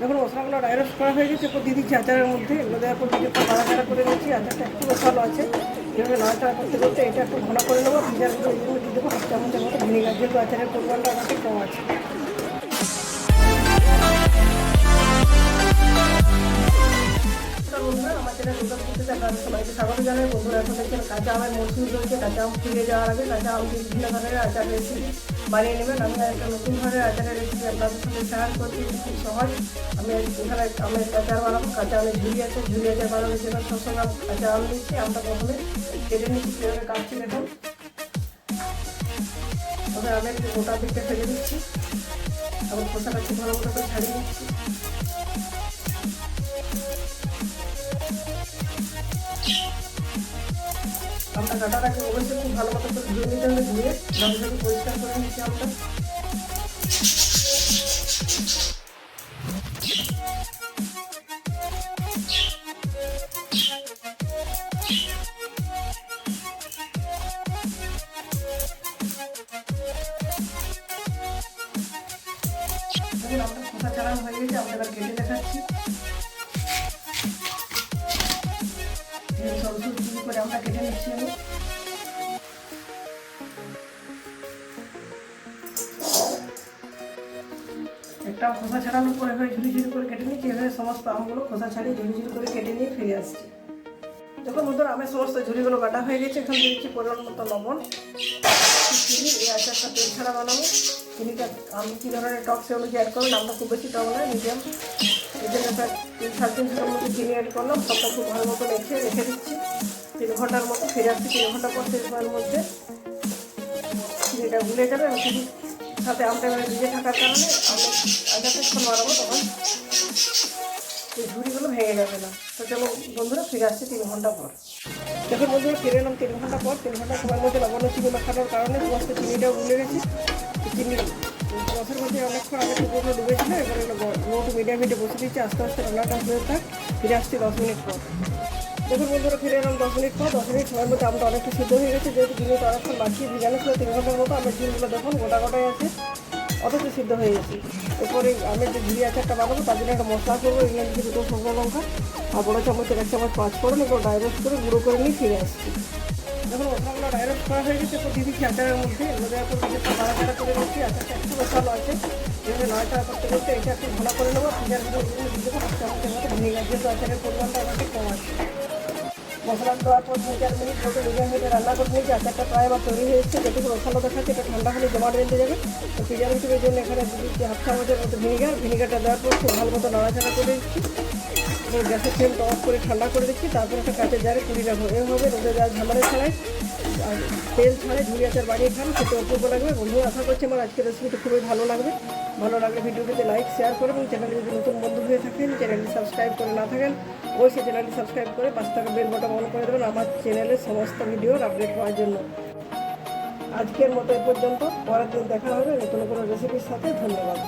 যখন মশলাগুলো dry roast করা হয়ে গেছে এরপর দিয়ে দিচ্ছি আচারের মধ্যে। এগুলো দেওয়ার পর কিছুক্ষণ নাড়াচাড়া করে নিচ্ছি। আচারটা একটু মশলা আছে, এভাবে নাড়াচাড়া করতে করতে এটা একটু ঘন করে নেবো। ভিজারগুলো এই জন্য দিয়ে দেবো 1 চামচের মতো ভিনেগার, যেহেতু আচারের পরিমাণটা অনেক কম আছে। বন্ধুরা আমার চ্যানেল নতুন করতে আপনাদের সবাইকে স্বাগত জানাই। বন্ধুরা এখন দেখছেন কাঁচা আমের মৌসুম চলছে। কাঁচা আম ফিরে যাওয়ার আগে কাঁচা আম দিয়ে বিভিন্ন ধরনের আচার রেসিপি বানিয়ে নেবেন। আমি একটা নতুন ধরনের আচারের রেসিপি আপনাদের সাথে শেয়ার করছি, খুব সহজ। আমি এখানে আমের আচার বানাবো। কাঁচা আমের ঝুড়ি আছে, ঝুড়ি আচার বানানোর জন্য 600 গ্রাম কাঁচা আম নিচ্ছি। আমটা প্রথমে কেটে নিচ্ছি, কীভাবে কাটছি দেখুন। তবে আমি একটু গোটা দিকটা ফেলে দিচ্ছি, আবার খোসাটা খুব ভালো মতো করে ছাড়িয়ে দিচ্ছি। আমটা কাটার আগে অবশ্যই খুব ভালো মতো করে ধুয়ে নিতে হবে। ধুয়ে ভালোভাবে পরিষ্কার করে নিচ্ছি আমটা। আমটা খোসা ছাড়ানো হয়ে গেছে, আমটা এবার কেটে দেখাচ্ছি। সরু সরু চুরি করে আমটা কেটে নিচ্ছি আমি। একটা খোসা ছাড়ানোর পরে এভাবে ঝুড়ি ঝুড়ি করে কেটে নিচ্ছি। এভাবে সমস্ত আমগুলো খোসা ছাড়িয়ে ঝুড়ি ঝুড়ি করে কেটে নিয়ে ফিরে আসছি। যখন মধ্যে আমের সমস্ত ঝুড়িগুলো কাটা হয়ে গেছে, এখন দিচ্ছি পরিমাণ মতো লবণ, চিনি। এই আচারটা তেল ছাড়া বানাবো। চিনিটা আমি কী ধরনের টক সে অনুযায়ী অ্যাড করবেন। আমরা খুব বেশি টক নয়, মিডিয়াম। এই জন্য প্রায় 3-3.5 মতো চিনি অ্যাড করলাম। সবটা খুব ভালো মতো রেখে দিচ্ছি 3 ঘন্টার মতো। ফিরে আসছি 3 ঘন্টা পর। 3 ঘন্টার মধ্যে চিনিটা গুলে যাবে এবং চিনির সাথে আমটা এবারে ভিজে থাকার কারণে আমরা আচারটা যখন বানাবো তখন এই ঝুড়িগুলো ভেঙে যাবে না। তো চলো বন্ধুরা ফিরে আসছি 3 ঘন্টা পর। যখন বন্ধুরা ফিরে এলাম 3 ঘন্টা পর, 3 ঘন্টা সময়ের মধ্যে লবণ চিনি মাখানোর কারণে সমস্ত চিনিটাও গুলে গেছে। চিনি রসের মধ্যে অনেকক্ষণ আগে টুকরোগুলো ডুবেছিল। এবার এগুলো লো টু মিডিয়াম হিটে বসে দিচ্ছি। আস্তে আস্তে রান্নাটা হয়ে থাক। ফিরে আসছি 10 মিনিট পর। দেখুন বন্ধুরা ফিরে এলাম 10 মিনিট পর। 10 মিনিট সময়ের মধ্যে আমটা অনেকটা সিদ্ধ হয়ে গেছে। যেহেতু চিনিটা অনেকক্ষণ বাকিয়ে ভিজানো ছিল 3 ঘন্টার মতো, আমের ঝুড়িগুলো দেখুন গোটা গোটাই আছে, অথচ সিদ্ধ হয়ে গেছে। এরপরে আমের যে ঝুড়ি আচারটা বানাবো তার জন্য একটা মশলা করবো। এখানে দিচ্ছি 2 শুকনো লঙ্কা আর বড় চামচের 1 চামচ 5 ফোড়ন। এরপর ড্রাই রোস্ট করে গুঁড়ো করে নিয়ে ফিরে আসছি। যখন মশলাগুলো ড্রাই রোস্ট করা হয়ে গেছে এরপর দিয়ে দিচ্ছি আচারের মধ্যে। এগুলো দেওয়ার পর কিছুটা নাড়াচাড়া করে নিচ্ছি। আচারটা একটু মশলা আছে, এভাবে নাড়াচাড়া করতে করতে এটা একটু ঘন করে নেবো। ভিজারগুলো দিয়ে দেবো 1 চামচের মতো ভিনেগার, যেহেতু আচারের পরিমাণটা অনেক কম আছে। মশলা দেওয়ার পর 3-4 মিনিট মতো মিডিয়াম হিটে রান্না করে নিয়েছি। আচারটা প্রায় আমার তৈরি হয়ে এসেছে। যেটুকু মশলা দেখাচ্ছে এটা ঠান্ডা হলে জমাট বেঁধে যাবে। তো প্রিজারভেটিভের জন্য এখানে দিচ্ছি 1/2 চামচের মতো ভিনেগারটা দেওয়ার পর খুব ভালো মতো নাড়াচাড়া করে দিচ্ছি। গ্যাসের ফ্লেমটা অফ করে ঠান্ডা করে দিচ্ছি। তারপর একটা কাঁচের জারে পুরি রাখবো। এভাবে রোদে দেওয়ার ঝামেলা ছাড়াই আর তেল ছাড়াই ঝুড়ি আচার বানিয়ে খান, খেতে অপূর্ব লাগবে। বন্ধুরা আশা করছি আমার আজকের রেসিপিটা খুবই ভালো লাগবে। ভালো লাগলে ভিডিওটিতে লাইক শেয়ার করে এবং চ্যানেলে যদি নতুন বন্ধু হয়ে থাকেন, চ্যানেলটি সাবস্ক্রাইব করে না থাকেন অবশ্যই চ্যানেলটি সাবস্ক্রাইব করে পাশে থাকা বেল বাটন অন করে দেবেন আমার চ্যানেলের সমস্ত ভিডিওর আপডেট পাওয়ার জন্য। আজকের মতো এ পর্যন্ত। পরের দিন দেখা হবে নতুন কোনো রেসিপির সাথে। ধন্যবাদ।